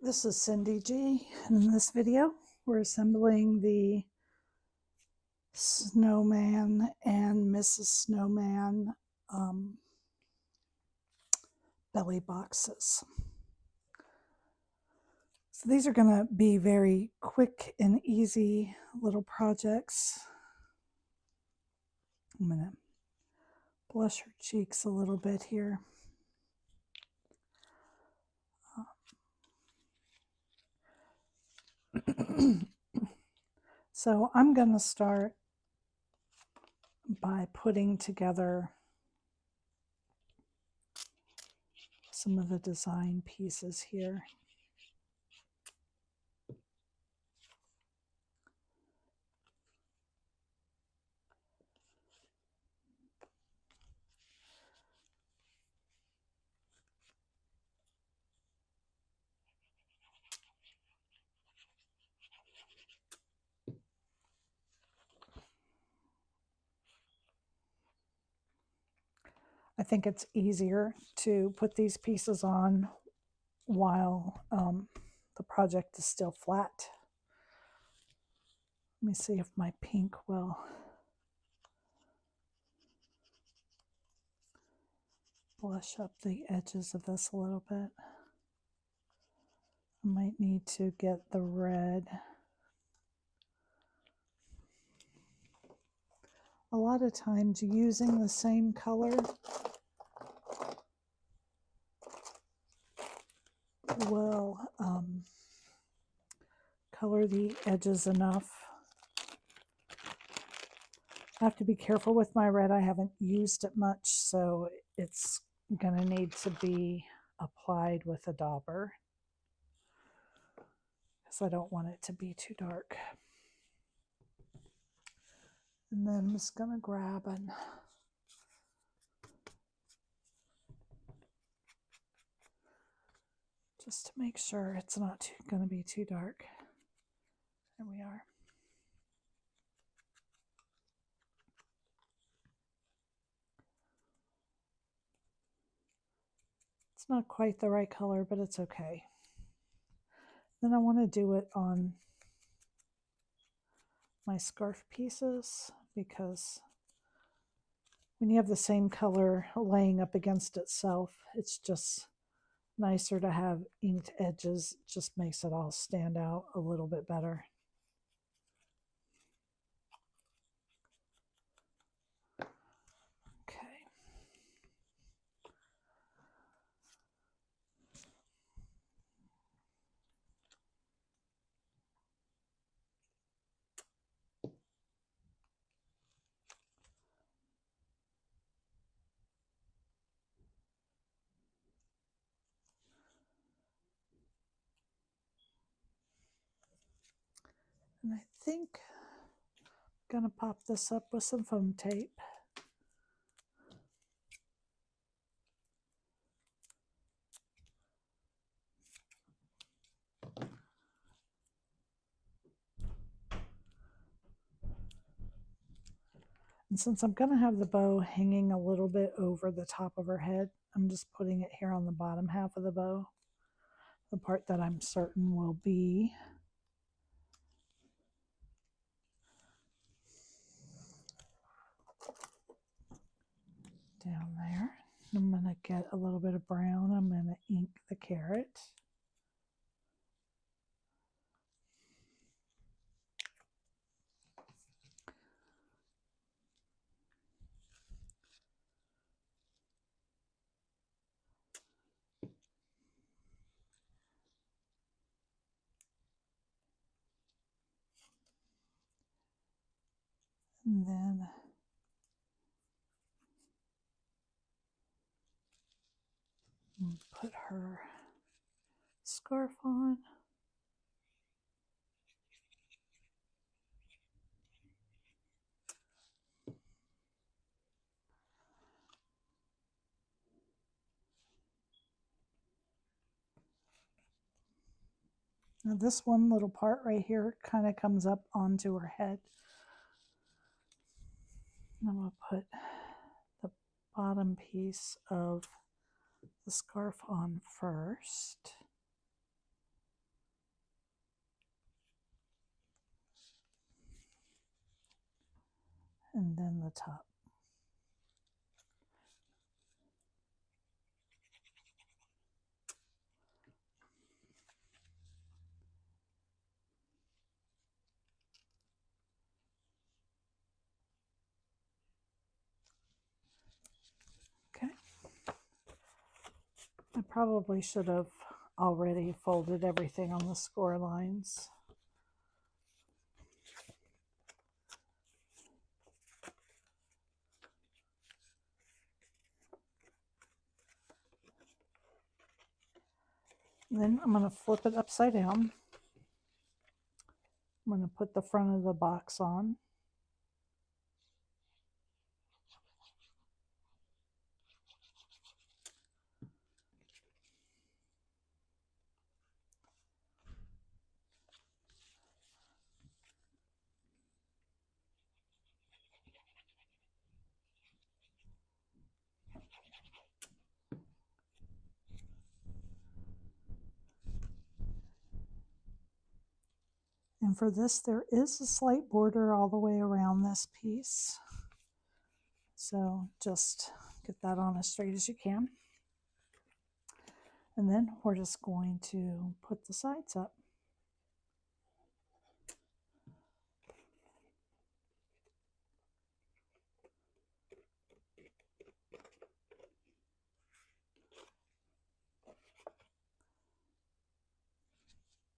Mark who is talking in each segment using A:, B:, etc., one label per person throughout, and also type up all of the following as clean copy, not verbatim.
A: This is Cyndy G, and in this video we're assembling the Snowman and Mrs. Snowman belly boxes. So these are going to be very quick and easy little projects. I'm going to blush her cheeks a little bit here. So I'm going to start by putting together some of the design pieces here. I think it's easier to put these pieces on while the project is still flat. Let me see if my pink will blush up the edges of this a little bit. I might need to get the red. A lot of times using the same color will color the edges enough. I have to be careful with my red. I haven't used it much, so it's going to need to be applied with a dauber because I don't want it to be too dark. And then I'm just going to grab and just to make sure it's not going to be too dark. There we are. It's not quite the right color, but it's okay. Then I want to do it on my scarf pieces because when you have the same color laying up against itself, it's just nicer to have inked edges. It just makes it all stand out a little bit better. Okay. And I think I'm going to pop this up with some foam tape. And since I'm going to have the bow hanging a little bit over the top of her head, I'm just putting it here on the bottom half of the bow, the part that I'm certain will be down there. I'm going to get a little bit of brown. I'm going to ink the carrot. And then put her scarf on. Now this one little part right here kind of comes up onto her head. I'm going to put the bottom piece of the scarf on first. and then the top. Okay. I probably should have already folded everything on the score lines. And then I'm going to flip it upside down. I'm going to put the front of the box on. And for this, there is a slight border all the way around this piece. So just get that on as straight as you can. And then we're just going to put the sides up.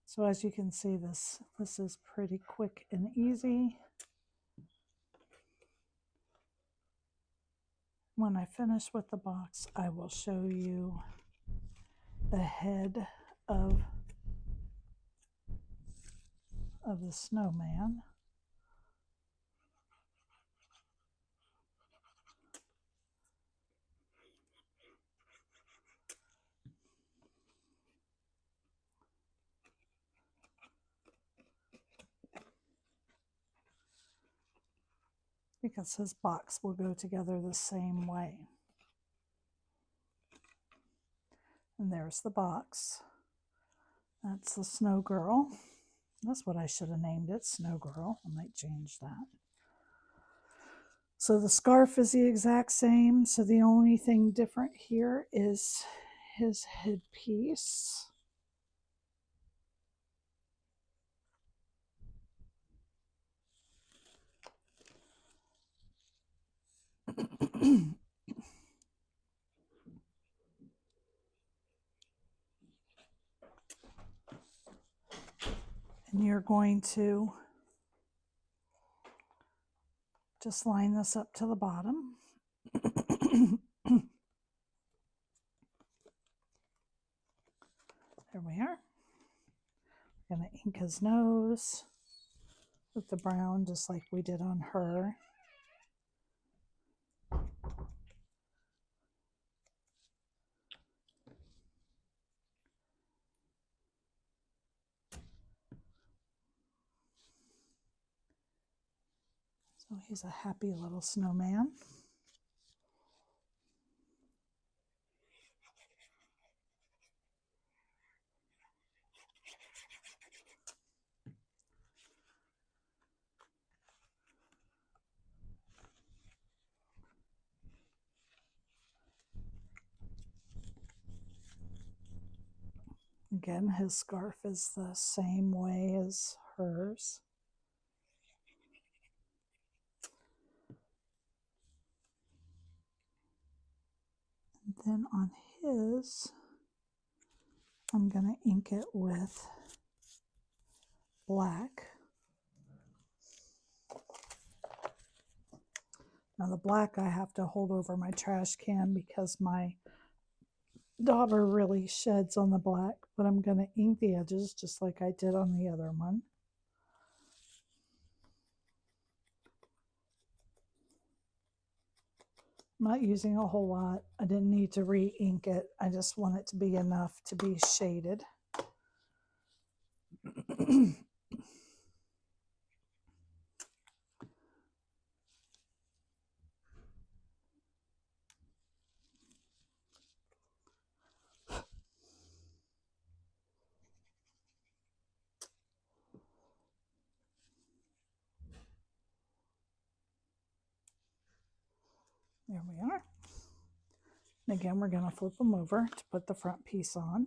A: So as you can see, this is pretty quick and easy. When I finish with the box, I will show you the head of the snowman. Because his box will go together the same way. And there's the box. That's the snow girl. That's what I should have named it, Snow Girl. I might change that. So the scarf is the exact same. So the only thing different here is his headpiece. And you're going to just line this up to the bottom. There we are. We're going to ink his nose with the brown just like we did on her. So he's a happy little snowman. Again, his scarf is the same way as hers. And then on his, I'm going to ink it with black. Now the black I have to hold over my trash can because my daughter really sheds on the black, but I'm going to ink the edges just like I did on the other one. I'm not using a whole lot. I didn't need to re-ink it. I just want it to be enough to be shaded. There we are. And again, we're going to flip them over to put the front piece on.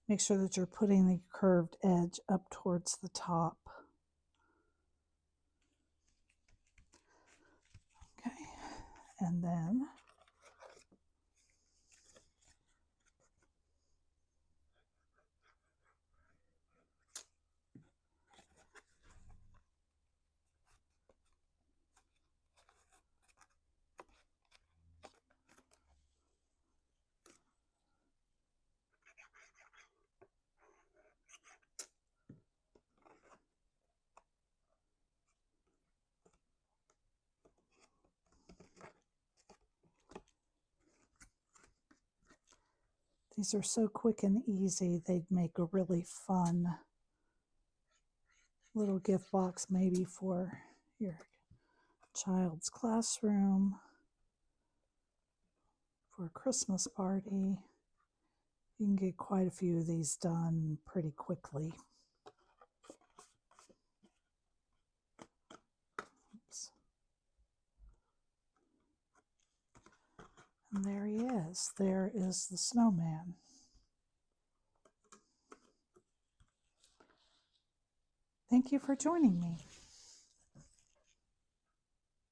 A: Make sure that you're putting the curved edge up towards the top. Okay, and then these are so quick and easy, they'd make a really fun little gift box, maybe for your child's classroom, for a Christmas party. You can get quite a few of these done pretty quickly. Oops. And there he is. There is the snowman. Thank you for joining me.